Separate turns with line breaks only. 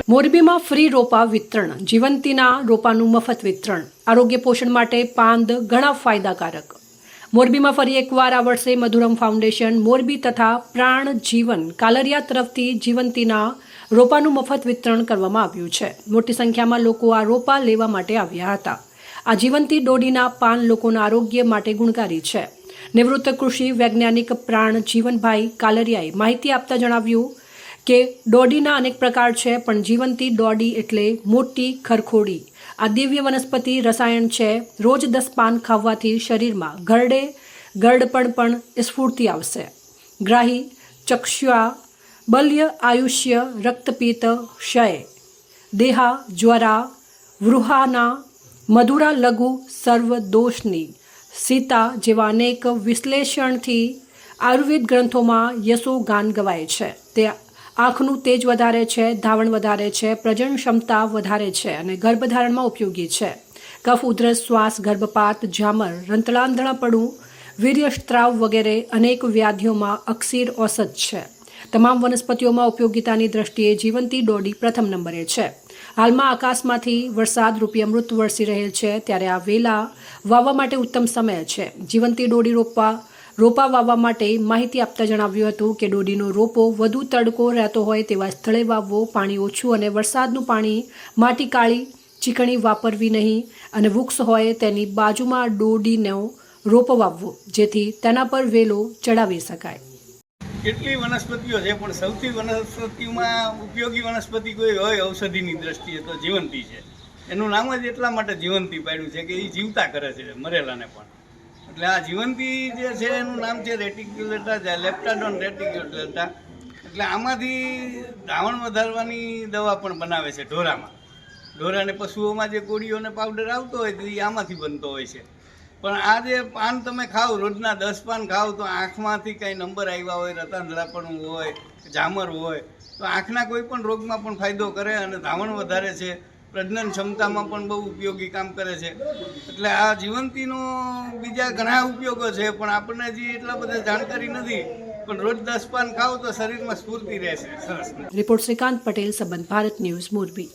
મોરબીમાં ફ્રી રોપા વિતરણ, જીવંતીના રોપાનું મફત વિતરણ, આરોગ્ય પોષણ માટે પાંદ ઘણા ફાયદાકારક। મોરબીમાં ફરી એકવાર આ વર્ષે મધુરમ ફાઉન્ડેશન મોરબી તથા પ્રાણ જીવન કાલરિયા તરફથી જીવંતીના રોપાનું મફત વિતરણ કરવામાં આવ્યું છે। મોટી સંખ્યામાં લોકો આ રોપા લેવા માટે આવ્યા હતા। આ જીવંતી ડોડીના પાન લોકોના આરોગ્ય માટે ગુણકારી છે। નિવૃત્ત કૃષિ વૈજ્ઞાનિક પ્રાણ જીવનભાઈ કાલરિયાએ માહિતી આપતા જણાવ્યું કે ડોડીના અનેક પ્રકાર છે, પણ જીવંતી ડોડી એટલે મોટી ખરખોડી। આ દિવ્ય વનસ્પતિ રસાયણ છે। રોજ 10 પાન ખાવાથી શરીરમાં ગરડપણ પણ સ્ફૂર્તિ આવશે। ગ્રાહી, ચક્ષુઆ, બલ્ય, આયુષ્ય, રક્તપિત્ત, ક્ષય, દેહા, જ્વરા, વૃહાના, મધુરા, લઘુ, સર્વ દોષની, સીતા જેવા અનેક વિશ્લેષણથી આયુર્વેદ ગ્રંથોમાં યશોગાન ગવાય છે। તે આંખનું તેજ વધારે છે, ધાવણ વધારે છે, પ્રજનન ક્ષમતા વધારે છે અને ગર્ભધારણમાં ઉપયોગી છે। કફ, ઉધરસ, શ્વાસ, ગર્ભપાત, ઝામર, રંતળાંધળાપણું, વીર્યસ્ત્રાવ વગેરે અનેક વ્યાધિઓમાં અક્ષીર ઔષધ છે। તમામ વનસ્પતિઓમાં ઉપયોગિતાની દ્રષ્ટિએ જીવંતી ડોડી પ્રથમ નંબરે છે। હાલમાં આકાશમાંથી વરસાદ રૂપી અમૃત વરસી રહેલ છે, ત્યારે આ વેલા વાવવા માટે ઉત્તમ સમય છે। જીવંતી ડોડી રોપા વાવવા માટે માહિતી આપતા જણાવ્યું હતું કે ડોડીનો રોપો વધુ તડકો રહેતો હોય તેવા સ્થળે વાવવો, પાણી ઓછું અને વરસાદનું પાણી, માટી કાળી ચીકણી વાપરવી નહીં અને વૃક્ષ હોય તેની બાજુમાં ડોડીનો રોપો વાવવો, જેથી તેના પર વેલો ચડાવી શકાય।
કેટલી વનસ્પતિઓ છે, પણ સૌથી વનસ્પતિમાં ઉપયોગી વનસ્પતિ કોઈ હોય ઔષધિની દ્રષ્ટિએ તો જીવંતી છે। એનું નામ જ એટલા માટે જીવંતી પાડ્યું છે કે એ જીવતા કરે છે મરેલાને પણ। એટલે આ જીવંતી જે છે એનું નામ છે રેટિક્યુલેટા, લેપ્ટાડોન રેટિક્યુલેટા। એટલે આમાંથી ધાવણ વધારવાની દવા પણ બનાવે છે ઢોરાને પશુઓમાં જે કોળીઓને પાવડર આવતો હોય તો એ આમાંથી બનતો હોય છે। પણ આ જે પાન તમે ખાઓ, રોજના 10 પાન ખાઓ તો આંખમાંથી કંઈ નંબર આવ્યા હોય, રતાંધળાપણું હોય, ઝામર હોય તો આંખના કોઈ પણ રોગમાં પણ ફાયદો કરે અને ધાવણ વધારે છે, પ્રજનન ક્ષમતામાં પણ બહુ ઉપયોગી કામ કરે છે। એટલે આ જીવંતીનો બીજા ઘણા ઉપયોગો છે, પણ આપણને હજી એટલા બધા જાણકારી નથી। પણ રોજ 10 પાન ખાઓ તો શરીરમાં સ્ફૂર્તિ રહેશે। સરસ।
રિપોર્ટ શ્રીકાંત પટેલ, સંબંધ ભારત ન્યૂઝ, મોરબી।